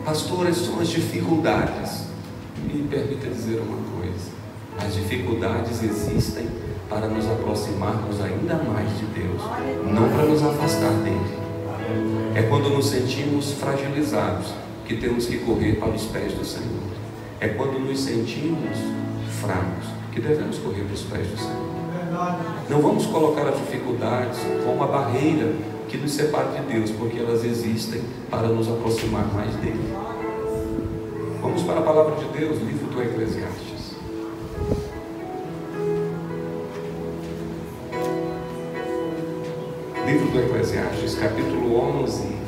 Pastoras, são as dificuldades. Me permita dizer uma coisa: as dificuldades existem para nos aproximarmos ainda mais de Deus, não para nos afastar dele. É quando nos sentimos fragilizados que temos que correr para os pés do Senhor. É quando nos sentimos fracos que devemos correr para os pés do Senhor. Não vamos colocar as dificuldades como uma barreira que nos separa de Deus, porque elas existem para nos aproximar mais dele. Vamos para a palavra de Deus, livro do Eclesiastes. Livro do Eclesiastes, capítulo 11.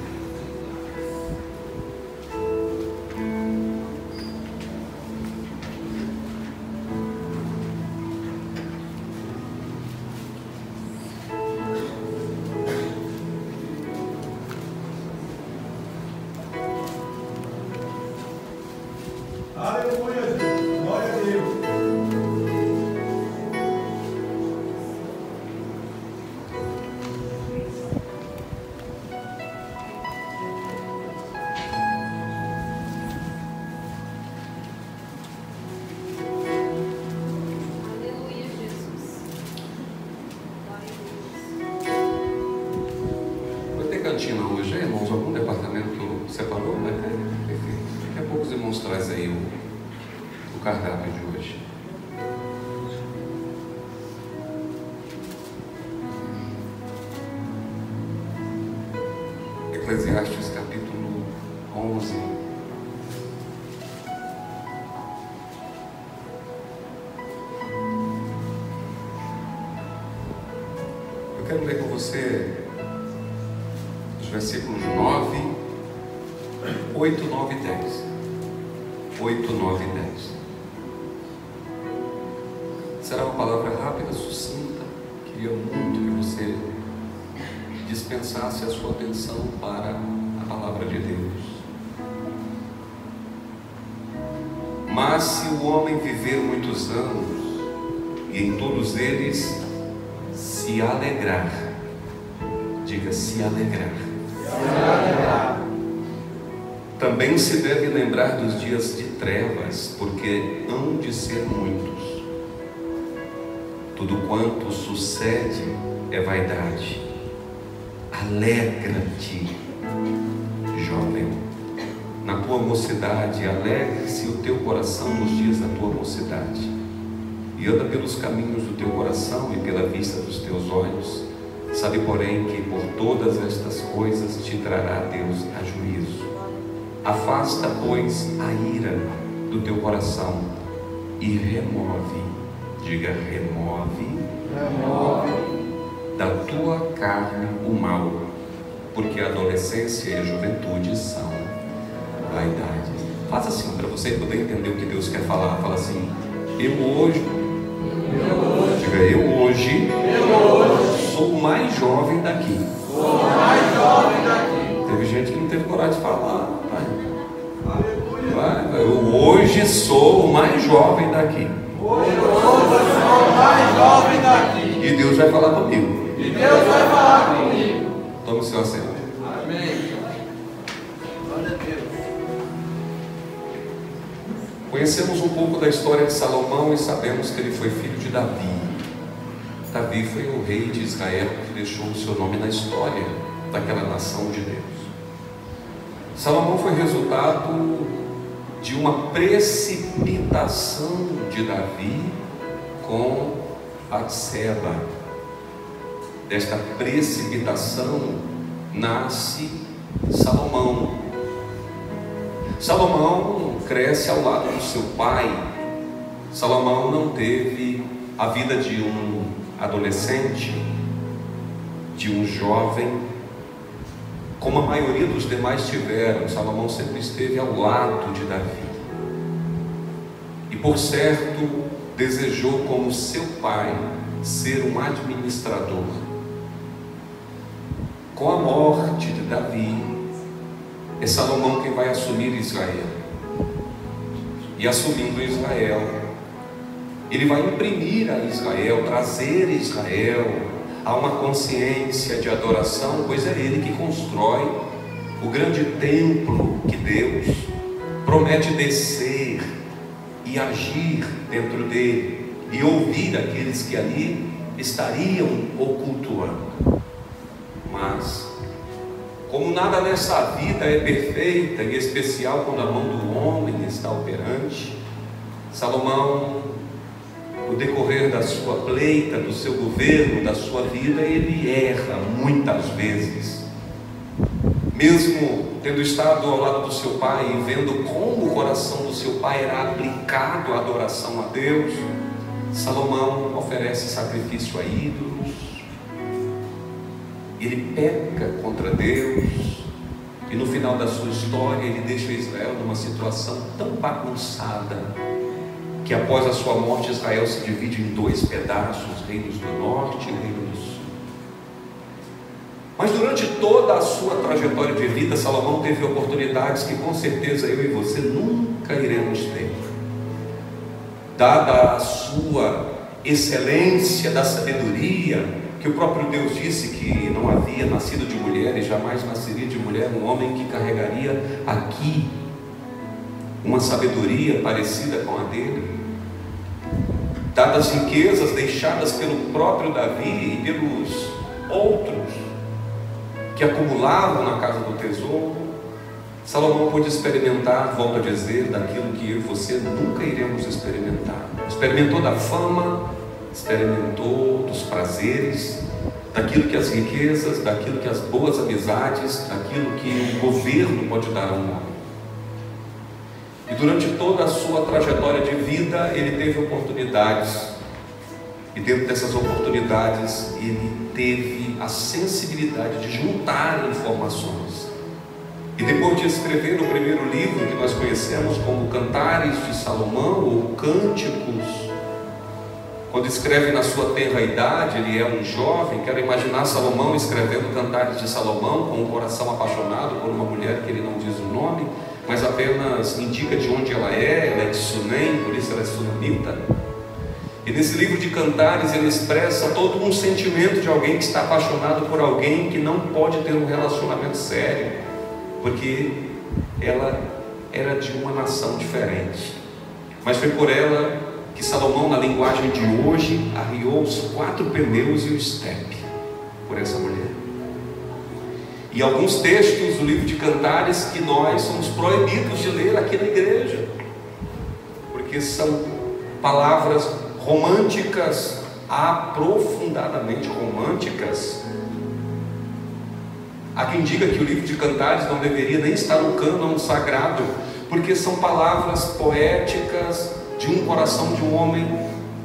Cantina hoje, irmãos? Algum departamento separou? Vai ter? Perfeito. Daqui a pouco os irmãos trazem aí o cardápio de hoje. Eclesiastes capítulo 11. Eu quero ler com você versículos 9, 8, 9 e 10. 8, 9 e 10. Será uma palavra rápida, sucinta. Queria muito que você dispensasse a sua atenção para a palavra de Deus. Mas se o homem viver muitos anos e em todos eles se alegrar, diga se alegrar. Também se deve lembrar dos dias de trevas, porque hão de ser muitos. Tudo quanto sucede é vaidade. Alegra-te, jovem, na tua mocidade, alegre-se o teu coração nos dias da tua mocidade, e anda pelos caminhos do teu coração e pela vista dos teus olhos. Sabe, porém, que por todas estas coisas te trará Deus a juízo. Afasta, pois, a ira do teu coração e remove, diga remove, da tua carne o mal, porque a adolescência e a juventude são vaidade. Faça assim para você poder entender o que Deus quer falar. Fala assim: eu hoje, diga eu hoje sou o mais jovem daqui. Sou o mais jovem daqui. Teve gente que não teve coragem de falar. Eu hoje sou o mais jovem daqui. Hoje eu sou o mais jovem daqui. E Deus vai falar comigo. E Deus vai falar comigo. Tome o seu assento. Amém. Glória a Deus. Conhecemos um pouco da história de Salomão e sabemos que ele foi filho de Davi. Davi foi o rei de Israel que deixou o seu nome na história daquela nação de Deus. Salomão foi resultado de uma precipitação de Davi com Batseba. Desta precipitação nasce Salomão. Salomão cresce ao lado do seu pai. Salomão não teve a vida de um adolescente, de um jovem, como a maioria dos demais tiveram. Salomão sempre esteve ao lado de Davi. E por certo, desejou, como seu pai, ser um administrador. Com a morte de Davi, é Salomão quem vai assumir Israel. E assumindo Israel, ele vai imprimir a Israel, trazer Israel a uma consciência de adoração, pois é ele que constrói o grande templo que Deus promete descer e agir dentro dele e ouvir aqueles que ali estariam o cultuando. Mas, como nada nessa vida é perfeita, em especial quando a mão do homem está operante, Salomão, no decorrer da sua pleita, do seu governo, da sua vida, ele erra muitas vezes. Mesmo tendo estado ao lado do seu pai e vendo como o coração do seu pai era aplicado à adoração a Deus, Salomão oferece sacrifício a ídolos, ele peca contra Deus, e no final da sua história ele deixa Israel numa situação tão bagunçada, que após a sua morte Israel se divide em dois pedaços, reinos do norte e reino do sul. Mas durante toda a sua trajetória de vida, Salomão teve oportunidades que com certeza eu e você nunca iremos ter. Dada a sua excelência da sabedoria, que o próprio Deus disse que não havia nascido de mulher e jamais nasceria de mulher um homem que carregaria aqui uma sabedoria parecida com a dele. Dadas as riquezas deixadas pelo próprio Davi e pelos outros que acumulavam na casa do tesouro, Salomão pôde experimentar, volto a dizer, daquilo que eu e você nunca iremos experimentar. Experimentou da fama, experimentou dos prazeres, daquilo que as riquezas, daquilo que as boas amizades, daquilo que o governo pode dar a um homem. E durante toda a sua trajetória de vida, ele teve oportunidades. E dentro dessas oportunidades, ele teve a sensibilidade de juntar informações. E depois de escrever o primeiro livro que nós conhecemos como Cantares de Salomão, ou Cânticos, quando escreve na sua tenra idade, ele é um jovem. Quero imaginar Salomão escrevendo Cantares de Salomão com um coração apaixonado por uma mulher que ele não diz o nome, mas apenas indica de onde ela é de Sunem, por isso ela é sunamita. E nesse livro de Cantares ele expressa todo um sentimento de alguém que está apaixonado por alguém que não pode ter um relacionamento sério, porque ela era de uma nação diferente. Mas foi por ela que Salomão, na linguagem de hoje, arriou os 4 pneus e o estepe por essa mulher. E alguns textos do livro de Cantares que nós somos proibidos de ler aqui na igreja, porque são palavras românticas, aprofundadamente românticas. Há quem diga que o livro de Cantares não deveria nem estar no cânon sagrado, porque são palavras poéticas de um coração de um homem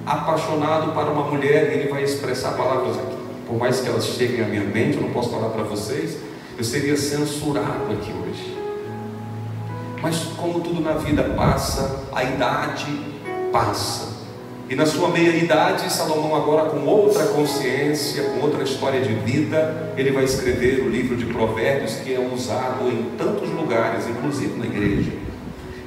apaixonado para uma mulher, e ele vai expressar palavras aqui. Por mais que elas cheguem à minha mente, eu não posso falar para vocês, eu seria censurado aqui hoje. Mas como tudo na vida passa, a idade passa. E na sua meia-idade, Salomão, agora com outra consciência, com outra história de vida, ele vai escrever o livro de Provérbios, que é usado em tantos lugares, inclusive na igreja.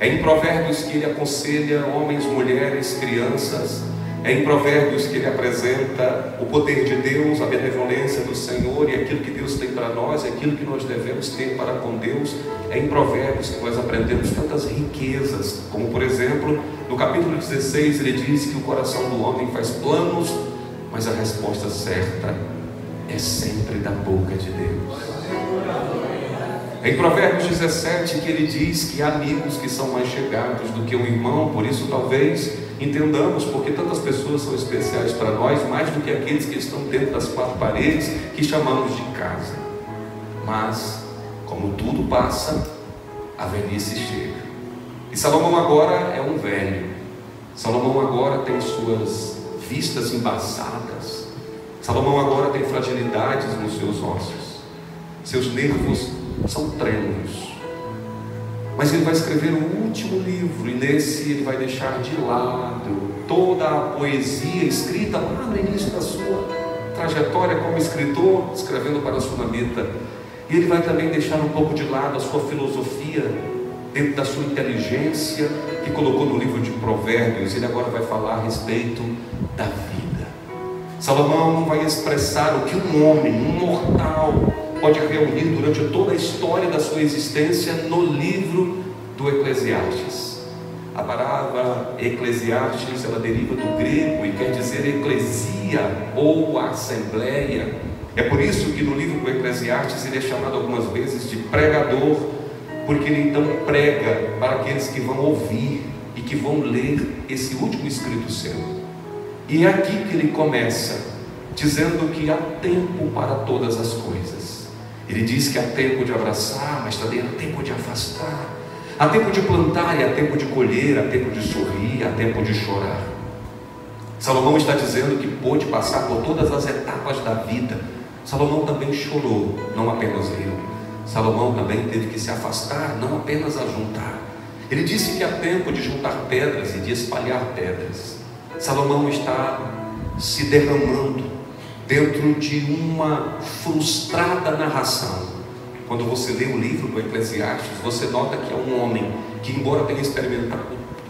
É em Provérbios que ele aconselha homens, mulheres, crianças. É em Provérbios que ele apresenta o poder de Deus, a benevolência do Senhor e aquilo que Deus tem para nós, aquilo que nós devemos ter para com Deus. É em Provérbios que nós aprendemos tantas riquezas, como por exemplo, no capítulo 16 ele diz que o coração do homem faz planos, mas a resposta certa é sempre da boca de Deus. É em Provérbios 17 que ele diz que há amigos que são mais chegados do que um irmão, por isso talvez entendamos porque tantas pessoas são especiais para nós, mais do que aqueles que estão dentro das 4 paredes que chamamos de casa. Mas, como tudo passa, a velhice chega. E Salomão agora é um velho. Salomão agora tem suas vistas embaçadas. Salomão agora tem fragilidades nos seus ossos. Seus nervos são trêmulos. Mas ele vai escrever o último livro, e nesse ele vai deixar de lado toda a poesia escrita lá no início da sua trajetória como escritor, escrevendo para a sunamita. E ele vai também deixar um pouco de lado a sua filosofia, dentro da sua inteligência, que colocou no livro de Provérbios. Ele agora vai falar a respeito da vida. Salomão vai expressar o que um homem, um mortal, pode reunir durante toda a história da sua existência no livro do Eclesiastes. A palavra Eclesiastes, ela deriva do grego e quer dizer eclesia ou assembleia. É por isso que no livro do Eclesiastes ele é chamado algumas vezes de pregador, porque ele então prega para aqueles que vão ouvir e que vão ler esse último escrito seu. E é aqui que ele começa dizendo que há tempo para todas as coisas. Ele diz que há tempo de abraçar, mas também há tempo de afastar. Há tempo de plantar e há tempo de colher, há tempo de sorrir, há tempo de chorar. Salomão está dizendo que pôde passar por todas as etapas da vida. Salomão também chorou, não apenas riu. Salomão também teve que se afastar, não apenas ajuntar. Ele disse que há tempo de juntar pedras e de espalhar pedras. Salomão está se derramando dentro de uma frustrada narração. Quando você lê o livro do Eclesiastes, você nota que é um homem que, embora tenha experimentado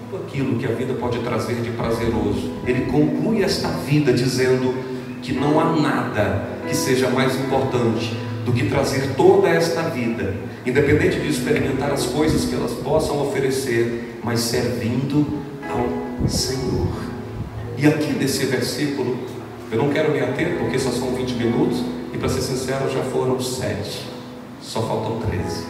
tudo aquilo que a vida pode trazer de prazeroso, ele conclui esta vida dizendo que não há nada que seja mais importante do que trazer toda esta vida, independente de experimentar as coisas que elas possam oferecer, mas servindo ao Senhor. E aqui nesse versículo, eu não quero me ater porque só são 20 minutos e, para ser sincero, já foram 7, só faltam 13.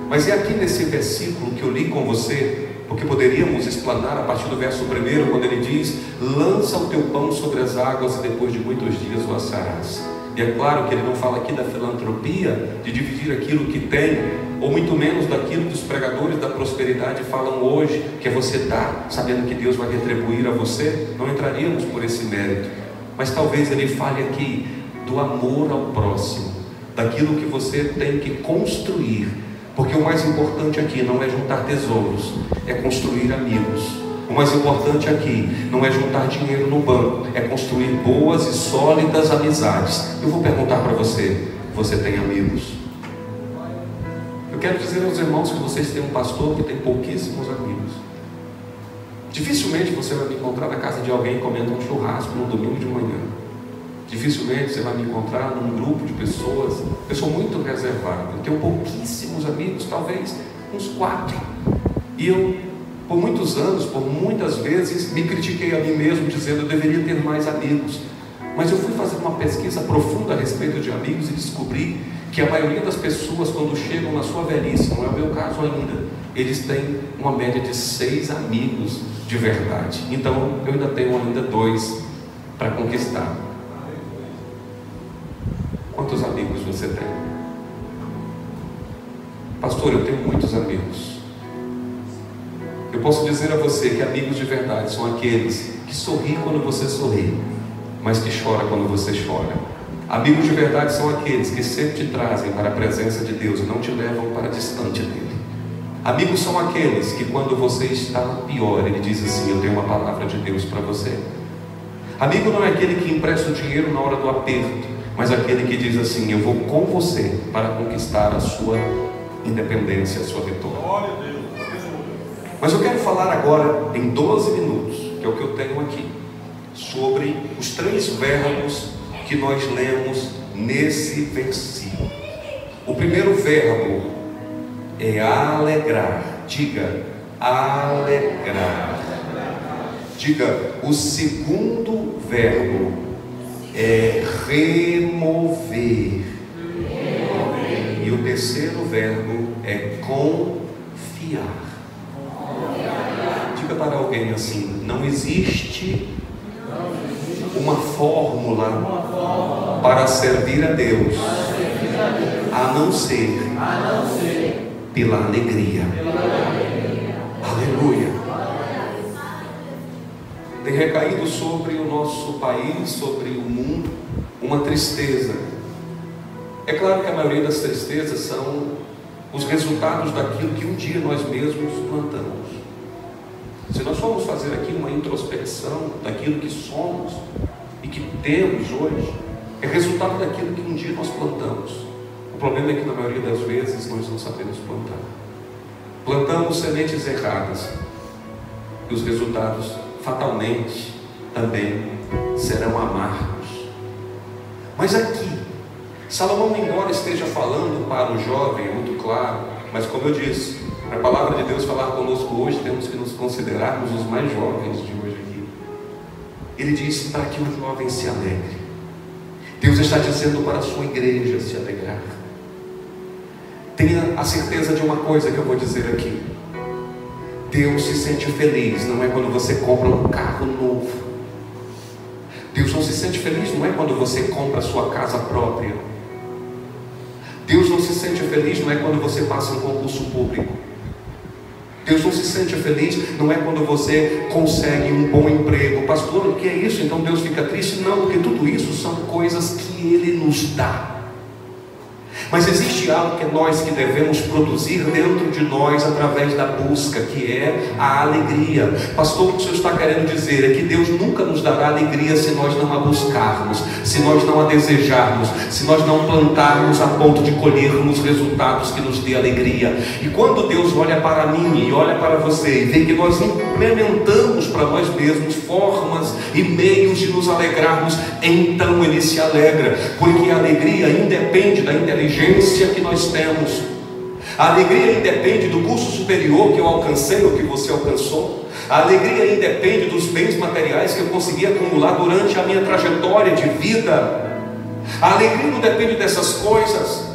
Mas é aqui nesse versículo que eu li com você, porque poderíamos explanar a partir do verso 1, quando ele diz: lança o teu pão sobre as águas e depois de muitos dias o assarás. E é claro que ele não fala aqui da filantropia, de dividir aquilo que tem, ou muito menos daquilo que os pregadores da prosperidade falam hoje, que é você dar, sabendo que Deus vai retribuir a você. Não entraríamos por esse mérito, mas talvez ele fale aqui do amor ao próximo, daquilo que você tem que construir, porque o mais importante aqui não é juntar tesouros, é construir amigos. O mais importante aqui não é juntar dinheiro no banco, é construir boas e sólidas amizades. Eu vou perguntar para você: você tem amigos? Eu quero dizer aos irmãos que vocês têm um pastor que tem pouquíssimos amigos. Dificilmente você vai me encontrar na casa de alguém comendo um churrasco no domingo de manhã. Dificilmente você vai me encontrar num grupo de pessoas. Eu sou muito reservado, eu tenho pouquíssimos amigos, talvez uns 4. E eu, por muitos anos, por muitas vezes, me critiquei a mim mesmo, dizendo: eu deveria ter mais amigos. Mas eu fui fazer uma pesquisa profunda a respeito de amigos e descobri que a maioria das pessoas, quando chegam na sua velhice, não é o meu caso ainda, eles têm uma média de 6 amigos de verdade. Então eu ainda tenho ainda 2 para conquistar. Quantos amigos você tem? Pastor, eu tenho muitos amigos. Eu posso dizer a você que amigos de verdade são aqueles que sorriem quando você sorri, mas que choram quando você chora. Amigos de verdade são aqueles que sempre te trazem para a presença de Deus e não te levam para distante dele. Amigos são aqueles que, quando você está no pior, ele diz assim: eu tenho uma palavra de Deus para você. Amigo não é aquele que empresta o dinheiro na hora do aperto, mas aquele que diz assim: eu vou com você para conquistar a sua independência, a sua vitória. Mas eu quero falar agora, em 12 minutos, que é o que eu tenho aqui, sobre os 3 verbos que nós lemos nesse versículo. O primeiro verbo é alegrar. Diga, alegrar. Diga, o segundo verbo é remover. E o terceiro verbo é confiar. Diga para alguém assim: não existe uma fórmula para servir a Deus a não ser pela alegria. Aleluia. Tem recaído sobre o nosso país, sobre o mundo, uma tristeza. É claro que a maioria das tristezas são os resultados daquilo que um dia nós mesmos plantamos. Se nós formos fazer aqui uma introspecção daquilo que somos e que temos hoje, é resultado daquilo que um dia nós plantamos. O problema é que na maioria das vezes nós não sabemos plantar. Plantamos sementes erradas e os resultados fatalmente também serão amargos. Mas aqui, Salomão, embora esteja falando para o jovem, é muito claro, mas como eu disse, a palavra de Deus falar conosco hoje, temos que nos considerarmos os mais jovens de hoje aqui. Ele diz para que o jovem se alegre. Deus está dizendo para a sua igreja se alegrar. Tenha a certeza de uma coisa que eu vou dizer aqui: Deus se sente feliz, não é quando você compra um carro novo. Deus não se sente feliz, não é quando você compra a sua casa própria. Deus não se sente feliz, não é quando você passa um concurso público. Deus não se sente feliz, não é quando você consegue um bom emprego. Pastor, o que é isso? Então Deus fica triste? Não, porque tudo isso são coisas que Ele nos dá. Mas existe algo que nós que devemos produzir dentro de nós através da busca, que é a alegria. Pastor, o que o senhor está querendo dizer é que Deus nunca nos dará alegria se nós não a buscarmos, se nós não a desejarmos, se nós não plantarmos a ponto de colhermos resultados que nos dê alegria. E quando Deus olha para mim e olha para você e vê que nós implementamos para nós mesmos formas e meios de nos alegrarmos, então Ele se alegra, porque a alegria independe da inteligência que nós temos. A alegria independe do curso superior que eu alcancei ou que você alcançou. A alegria independe dos bens materiais que eu consegui acumular durante a minha trajetória de vida. A alegria não depende dessas coisas.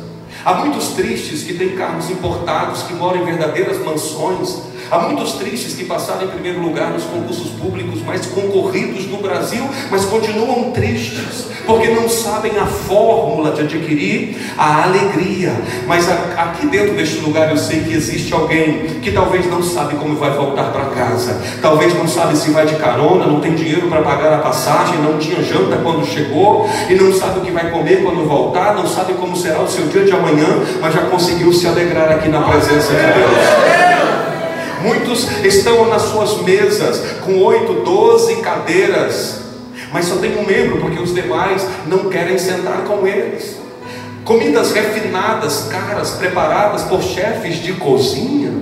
Há muitos tristes que têm carros importados, que moram em verdadeiras mansões. Há muitos tristes que passaram em primeiro lugar nos concursos públicos mais concorridos no Brasil, mas continuam tristes, porque não sabem a fórmula de adquirir a alegria. Mas aqui dentro deste lugar eu sei que existe alguém que talvez não sabe como vai voltar para casa, talvez não sabe se vai de carona, não tem dinheiro para pagar a passagem, não tinha janta quando chegou, e não sabe o que vai comer quando voltar, não sabe como será o seu dia de amanhã, mas já conseguiu se alegrar aqui na presença de Deus. Muitos estão nas suas mesas com 8, 12 cadeiras, mas só tem um membro, porque os demais não querem sentar com eles. Comidas refinadas, caras, preparadas por chefes de cozinha.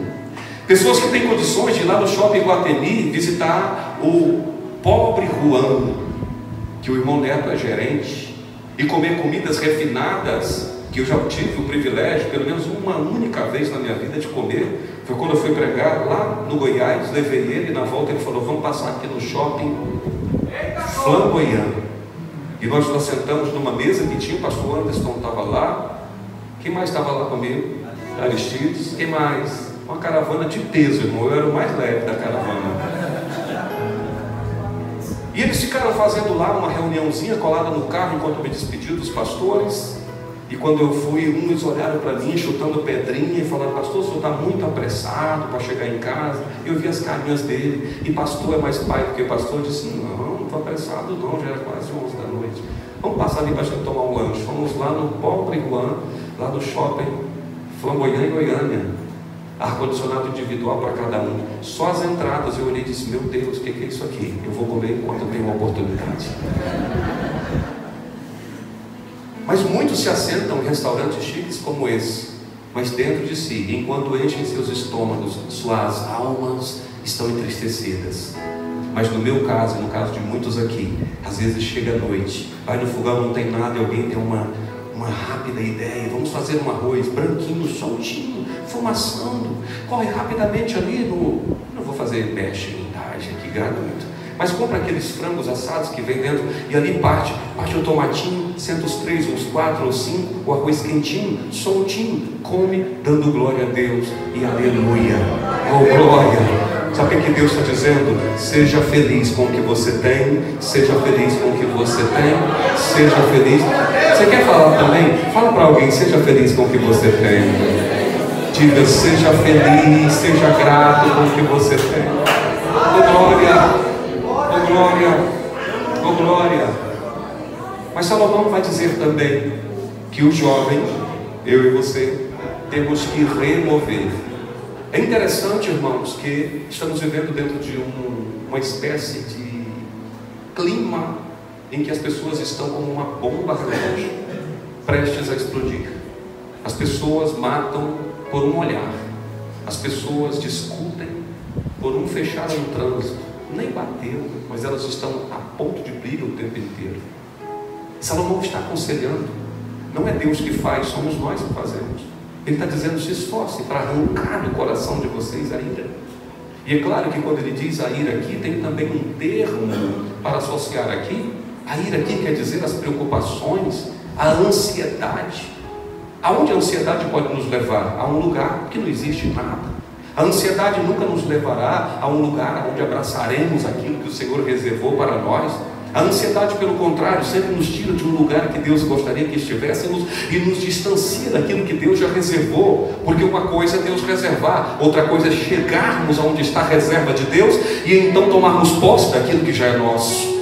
Pessoas que têm condições de ir lá no shopping Guatemi visitar o pobre Juan, que o irmão Neto é gerente, e comer comidas refinadas, que eu já tive o privilégio, pelo menos uma única vez na minha vida, de comer. Foi quando eu fui pregar lá no Goiás, levei ele, na volta ele falou: vamos passar aqui no shopping Flamboyant. E nós sentamos numa mesa que tinha o pastor Anderson, estava lá. Quem mais estava lá comigo? Aristides. Quem mais? Uma caravana de peso, irmão. Eu era o mais leve da caravana. E eles ficaram fazendo lá uma reuniãozinha colada no carro enquanto eu me despedi dos pastores. E quando eu fui, uns olharam para mim, chutando pedrinha e falaram: pastor, o senhor está muito apressado para chegar em casa. Eu vi as carinhas dele. E pastor é mais pai do que pastor. Eu disse: não estou apressado não, já era quase 11 da noite. Vamos passar ali para a gente tomar um lanche. Fomos lá no pobre Juan, lá no shopping Flamboyant, Goiânia. Ar-condicionado individual para cada um. Só as entradas eu olhei e disse: meu Deus, o que é isso aqui? Eu vou comer enquanto eu tenho uma oportunidade. Mas muitos se assentam em restaurantes chiques como esse, mas dentro de si, enquanto enchem seus estômagos, suas almas estão entristecidas. Mas no meu caso, e no caso de muitos aqui, às vezes chega a noite, vai no fogão, não tem nada, e alguém tem uma rápida ideia: vamos fazer um arroz branquinho, soltinho, fumaçando, corre rapidamente ali no... Não vou fazer mexe em tarde aqui, gratuito. Mas compra aqueles frangos assados que vem dentro, e ali parte o tomatinho, senta os 3, uns 4 ou 5, o arroz quentinho, soltinho, come, dando glória a Deus e aleluia. Oh glória! Sabe o que Deus está dizendo? Seja feliz com o que você tem, seja feliz com o que você tem, seja feliz. Você quer falar também? Fala para alguém: seja feliz com o que você tem. Diga: seja feliz, seja grato com o que você tem. Oh glória! Oh glória, oh glória. Mas Salomão vai dizer também que o jovem, eu e você, temos que remover. É interessante, irmãos, que estamos vivendo dentro de uma espécie de clima em que as pessoas estão como uma bomba relógio, prestes a explodir. As pessoas matam por um olhar, as pessoas discutem por um fechar no trânsito. Nem bateu, mas elas estão a ponto de briga o tempo inteiro. Salomão está aconselhando: Não é Deus que faz, somos nós que fazemos. Ele está dizendo: se esforce para arrancar do coração de vocês a ira. E é claro que quando ele diz a ira aqui, tem também um termo para associar aqui. A ira aqui quer dizer as preocupações, a ansiedade. Aonde a ansiedade pode nos levar? A um lugar que não existe nada. A ansiedade nunca nos levará a um lugar onde abraçaremos aquilo que o Senhor reservou para nós. A ansiedade, pelo contrário, sempre nos tira de um lugar que Deus gostaria que estivéssemos e nos distancia daquilo que Deus já reservou. Porque uma coisa é Deus reservar, outra coisa é chegarmos aonde está a reserva de Deus e então tomarmos posse daquilo que já é nosso.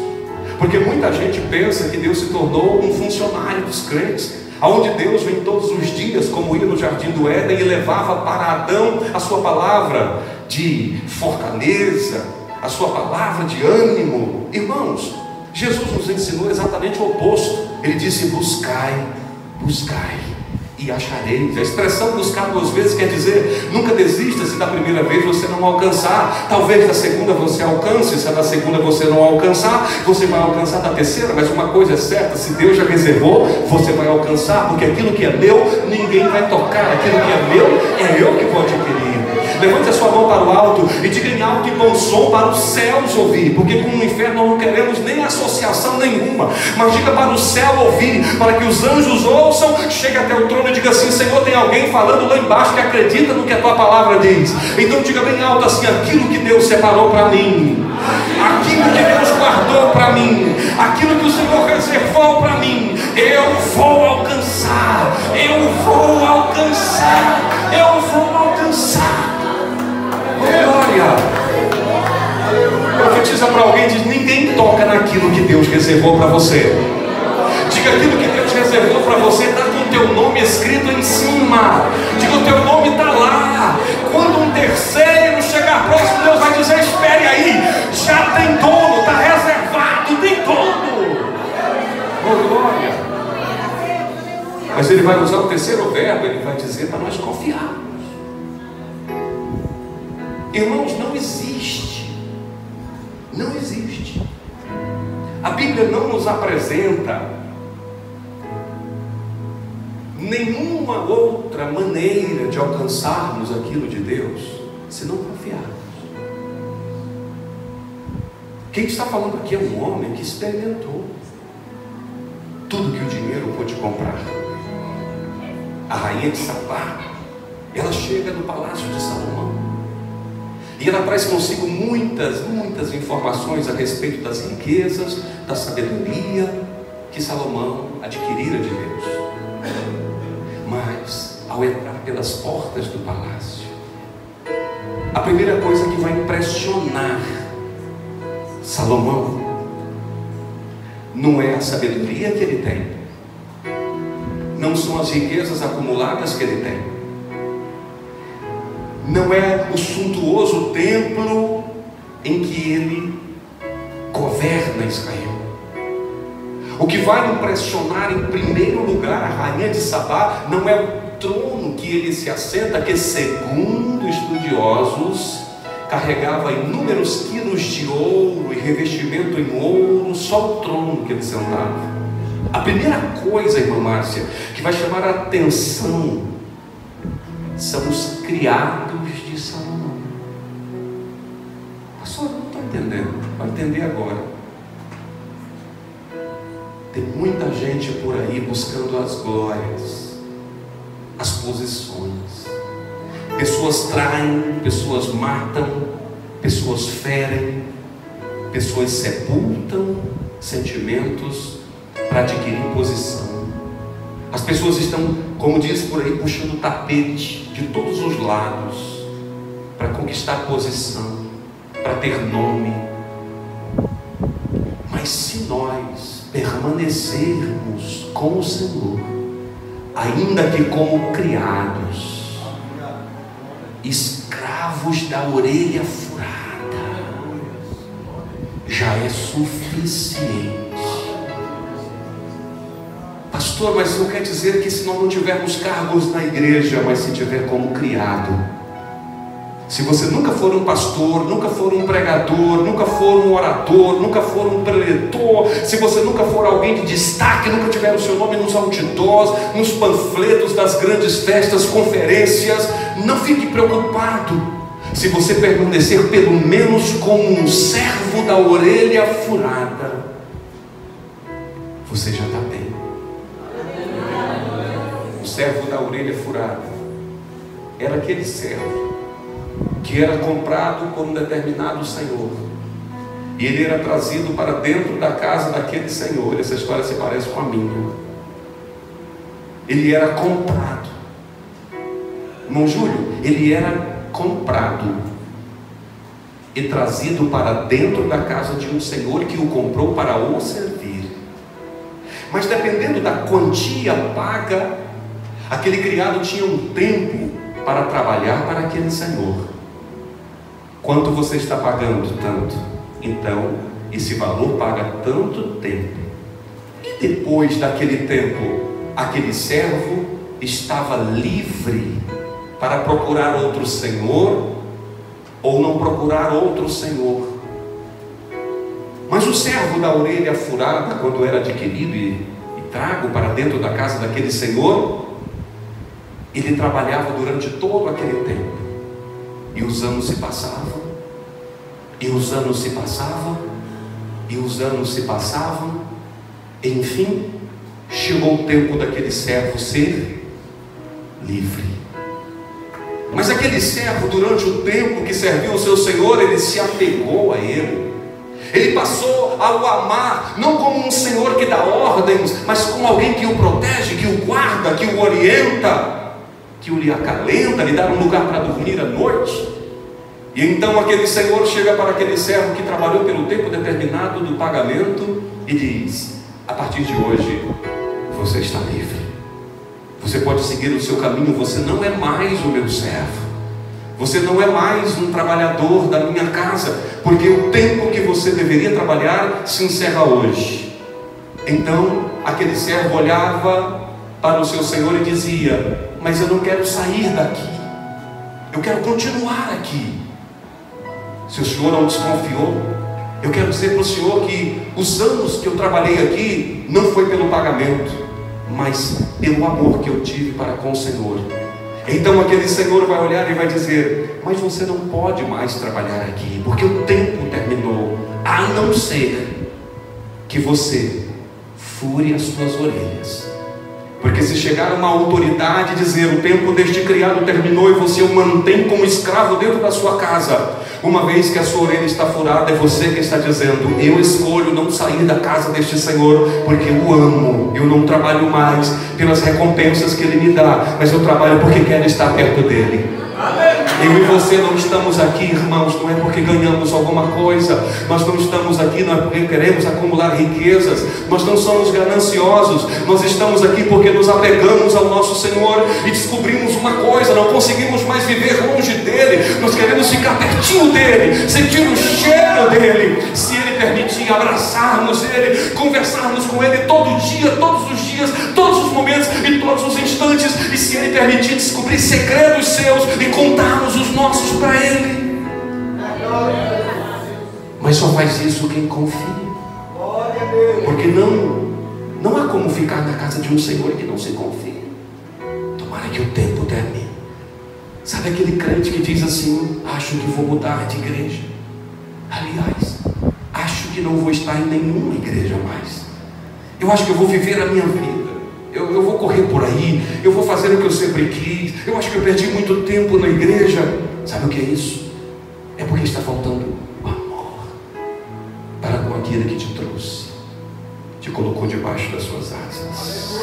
Porque muita gente pensa que Deus se tornou um funcionário dos crentes, aonde Deus vem todos os dias, como ia no jardim do Éden, e levava para Adão a sua palavra de fortaleza, a sua palavra de ânimo. Irmãos, Jesus nos ensinou exatamente o oposto. Ele disse: buscai, buscai e achareis. A expressão buscar 2 vezes quer dizer: nunca desista se da primeira vez você não alcançar. Talvez da segunda você alcance, se da segunda você não alcançar, você vai alcançar da terceira. Mas uma coisa é certa: se Deus já reservou, você vai alcançar, porque aquilo que é meu, ninguém vai tocar. Aquilo que é meu, é eu que vou adquirir. Levante a sua mão para o alto e diga em alto e bom som para os céus ouvir, porque com o inferno nós não queremos nem associação nenhuma, mas diga para o céu ouvir, para que os anjos ouçam, chegue até o trono e diga assim: Senhor, tem alguém falando lá embaixo que acredita no que a tua palavra diz. Então diga bem alto assim: aquilo que Deus separou para mim, aquilo que Deus guardou para mim, aquilo que o Senhor reservou para mim, eu vou alcançar, eu vou alcançar, eu vou alcançar. Glória! Profetiza para alguém e diz: ninguém toca naquilo que Deus reservou para você. Diga: aquilo que Deus reservou para você está com o teu nome escrito em cima. Diga: o teu nome está lá. Quando um terceiro chegar próximo, Deus vai dizer: espere aí, já tem dono, está reservado, tem dono. Oh, glória! Mas ele vai usar o terceiro verbo, ele vai dizer para nós confiarmos. Irmãos, não existe, não existe. A Bíblia não nos apresenta nenhuma outra maneira de alcançarmos aquilo de Deus, se não confiarmos. Quem está falando aqui é um homem que experimentou tudo que o dinheiro pôde comprar. A rainha de Sabá, ela chega no palácio de Salomão e ela traz consigo muitas informações a respeito das riquezas, da sabedoria que Salomão adquirira de Deus. Mas, ao entrar pelas portas do palácio, a primeira coisa que vai impressionar Salomão não é a sabedoria que ele tem, não são as riquezas acumuladas que ele tem, não é o suntuoso templo em que ele governa Israel. O que vai impressionar em primeiro lugar a rainha de Sabá não é o trono que ele se assenta, que segundo estudiosos carregava inúmeros quilos de ouro e revestimento em ouro, só o trono que ele sentava. A primeira coisa, irmã Márcia, que vai chamar a atenção são os criados de Salomão. Pastor, não estou entendendo. Vai entender agora. Tem muita gente por aí buscando as glórias, as posições. Pessoas traem, pessoas matam, pessoas ferem, pessoas sepultam sentimentos para adquirir posição. As pessoas estão, como diz por aí, puxando o tapete de todos os lados para conquistar posição, para ter nome. Mas se nós permanecermos com o Senhor, ainda que como criados, escravos da orelha furada, já é suficiente. Pastor, mas isso quer dizer que se nós não tivermos cargos na igreja, mas se tiver como criado, Se você nunca for um pastor, nunca for um pregador, nunca for um orador, nunca for um preletor, se você nunca for alguém de destaque, nunca tiver o seu nome nos outdoors, nos panfletos das grandes festas, conferências, não fique preocupado. Se você permanecer pelo menos como um servo da orelha furada, você já está bem. O servo da orelha furada era aquele servo que era comprado por um determinado senhor, e ele era trazido para dentro da casa daquele senhor. Essa história se parece com a minha. Ele era comprado, irmão Júlio, ele era comprado e trazido para dentro da casa de um senhor que o comprou para o servir. Mas dependendo da quantia paga, aquele criado tinha um tempo para trabalhar para aquele senhor. Quanto você está pagando? Tanto. Então, esse valor paga tanto tempo. E depois daquele tempo, aquele servo estava livre para procurar outro senhor ou não procurar outro senhor. Mas o servo da orelha furada, quando era adquirido e trago para dentro da casa daquele senhor, ele trabalhava durante todo aquele tempo. E os anos se passavam, e os anos se passavam, e os anos se passavam. Enfim, chegou o tempo daquele servo ser livre. Mas aquele servo, durante o tempo que serviu o seu senhor, ele se apegou a ele. Ele passou a o amar, não como um senhor que dá ordens, mas como alguém que o protege, que o guarda, que o orienta, que o lhe acalenta, lhe dá um lugar para dormir à noite. E então aquele senhor chega para aquele servo que trabalhou pelo tempo determinado do pagamento e diz: a partir de hoje você está livre, você pode seguir o seu caminho, você não é mais o meu servo, você não é mais um trabalhador da minha casa, porque o tempo que você deveria trabalhar se encerra hoje. Então aquele servo olhava para o seu senhor e dizia: mas eu não quero sair daqui, eu quero continuar aqui. Se o senhor não desconfiou, eu quero dizer para o senhor que os anos que eu trabalhei aqui não foi pelo pagamento, mas pelo amor que eu tive para com o senhor. Então aquele senhor vai olhar e vai dizer: mas você não pode mais trabalhar aqui, porque o tempo terminou, a não ser que você fure as suas orelhas. Porque se chegar uma autoridade e dizer: o tempo deste criado terminou e você o mantém como escravo dentro da sua casa, uma vez que a sua orelha está furada, é você que está dizendo: eu escolho não sair da casa deste senhor, porque eu o amo. Eu não trabalho mais pelas recompensas que ele me dá, mas eu trabalho porque quero estar perto dele. Eu e você não estamos aqui, irmãos, não é porque ganhamos alguma coisa. Nós não estamos aqui, não é porque queremos acumular riquezas. Nós não somos gananciosos. Nós estamos aqui porque nos apegamos ao nosso Senhor e descobrimos uma coisa: não conseguimos mais viver longe dele. Nós queremos ficar pertinho dele, sentir o cheiro dele. Se ele permitir, abraçarmos ele, conversarmos com ele todo dia, todos os dias, todos os momentos e todos os instantes. E se ele permitir, descobrir segredos seus e contarmos os nossos para ele. Mas só faz isso quem confia, porque não há como ficar na casa de um Senhor que não se confia. Tomara que o tempo termine. Sabe aquele crente que diz assim: acho que vou mudar de igreja, aliás, acho que não vou estar em nenhuma igreja mais, eu acho que eu vou viver a minha vida, eu vou correr por aí, eu vou fazer o que eu sempre quis, eu acho que eu perdi muito tempo na igreja. Sabe o que é isso? É porque está faltando amor para com aquele que te trouxe, te colocou debaixo das suas asas,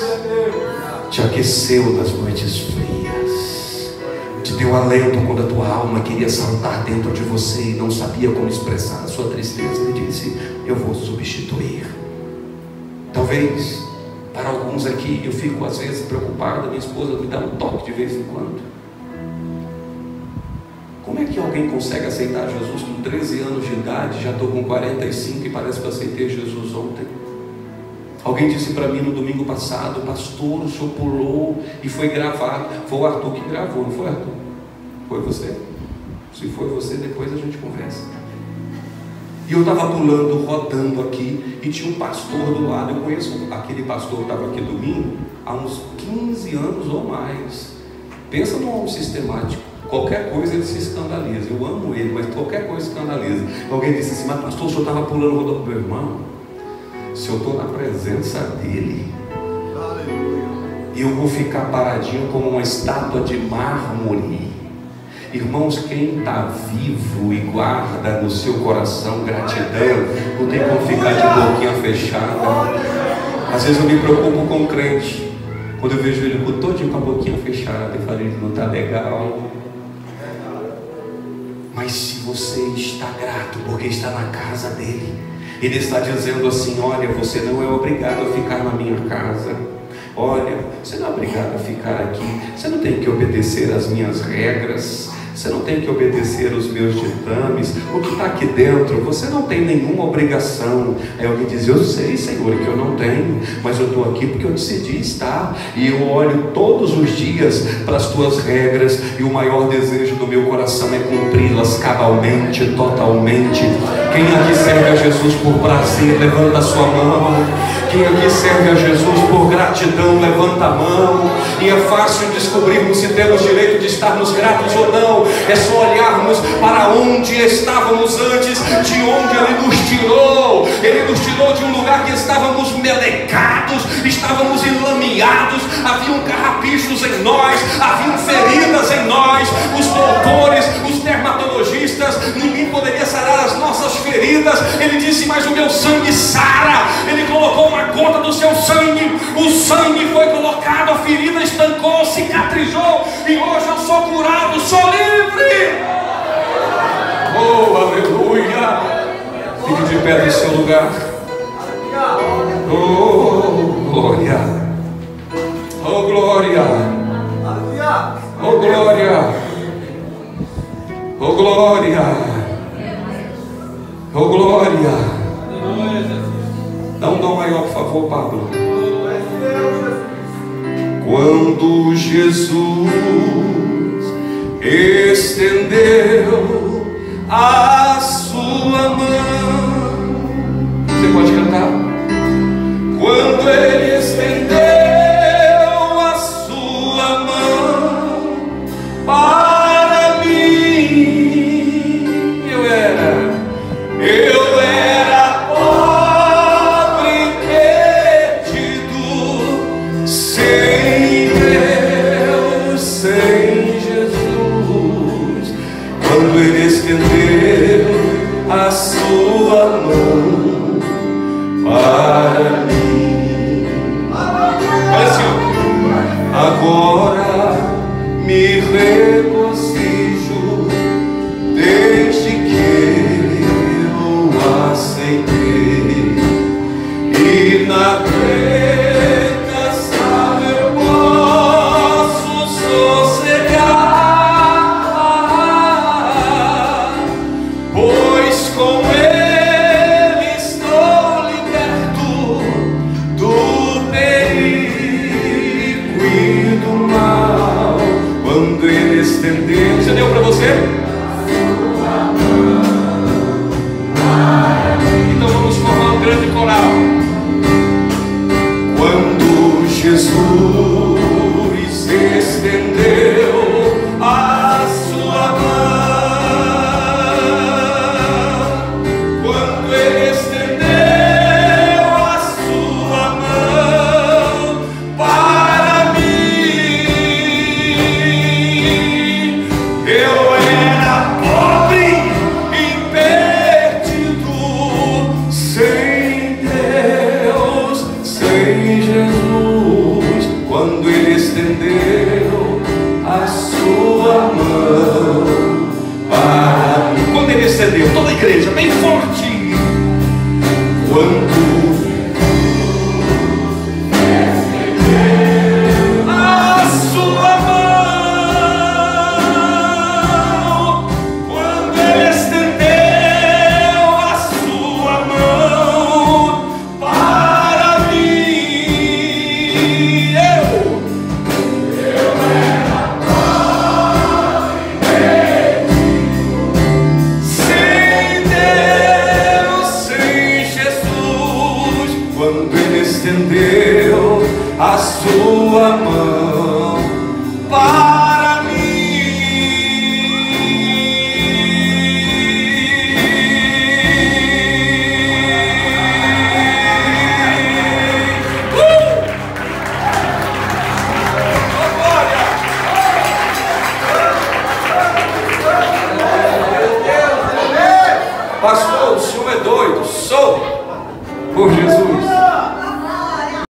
te aqueceu nas noites frias, te deu alento quando a tua alma queria saltar dentro de você e não sabia como expressar a sua tristeza. Ele disse: eu vou substituir. Talvez para alguns aqui, eu fico às vezes preocupado, minha esposa me dá um toque de vez em quando. Como é que alguém consegue aceitar Jesus com 13 anos de idade? Já estou com 45 e parece que eu aceitei Jesus ontem. Alguém disse para mim no domingo passado: pastor, o senhor pulou e foi gravado. Foi o Arthur que gravou, não foi, Arthur? Foi você? Se for você, depois a gente conversa. E eu estava pulando, rodando aqui, e tinha um pastor do lado. Eu conheço aquele pastor que estava aqui domingo há uns 15 anos ou mais. Pensa num homem sistemático. Qualquer coisa ele se escandaliza. Eu amo ele, mas qualquer coisa escandaliza. Alguém disse assim: mas pastor, o senhor estava pulando, rodando. Meu irmão, se eu estou na presença dele, eu vou ficar paradinho como uma estátua de mármore. Irmãos, quem está vivo e guarda no seu coração gratidão, não tem como ficar de boquinha fechada. Às vezes eu me preocupo com o crente, quando eu vejo ele todinho com a boquinha fechada, eu falei, ele não está legal. Mas se você está grato porque está na casa dele, ele está dizendo assim: olha, você não é obrigado a ficar na minha casa. Olha, você não é obrigado a ficar aqui. Você não tem que obedecer às minhas regras. Você não tem que obedecer aos meus ditames. O que está aqui dentro, você não tem nenhuma obrigação. Aí alguém diz: eu sei, Senhor, que eu não tenho, mas eu estou aqui porque eu decidi estar. E eu olho todos os dias para as tuas regras, e o maior desejo do meu coração é cumpri-las cabalmente, totalmente. Quem aqui serve a Jesus por prazer, levanta a sua mão. Quem aqui serve a Jesus por gratidão, levanta a mão. E é fácil descobrirmos se temos direito de estarmos gratos ou não. É só olharmos para onde estávamos antes, de onde Ele nos tirou. Ele nos tirou de um lugar que estávamos melecados, estávamos enlameados, haviam carrapichos em nós, haviam feridas em nós. Os doutores, os dermatologistas, ninguém poderia sarar as nossas feridas. Ele disse: mas o meu sangue sara. Ele colocou uma gota do seu sangue, o sangue foi colocado, a ferida estancou, cicatrizou, e hoje eu sou curado, sou livre. Oh, aleluia! Fique de pé no seu lugar. Oh, glória! Oh, glória! Oh, glória! Oh, glória! Oh, glória! Dá um dom maior, por favor, Pablo. Quando Jesus estendeu a sua mão, você pode cantar? Quando Ele estendeu a sua mão para mim, eu era pobre, perdido, sem Deus, sem Jesus. Quando Ele estendeu a sua mão para mim, olha assim, agora me regozijo desde que eu aceitei, e na tentação eu posso sossegar, pois com Ele estou liberto do perigo e do mal. Quando Ele estendeu, você deu para você? Então vamos formar um grande coral. Quando Jesus estendeu a sua mão, quando Ele estendeu a sua mão para mim, eu era pobre e perdido, sem Deus, sem Jesus. Quando Ele estendeu a sua mão para mim, quando Ele estendeu, toda a igreja bem forte.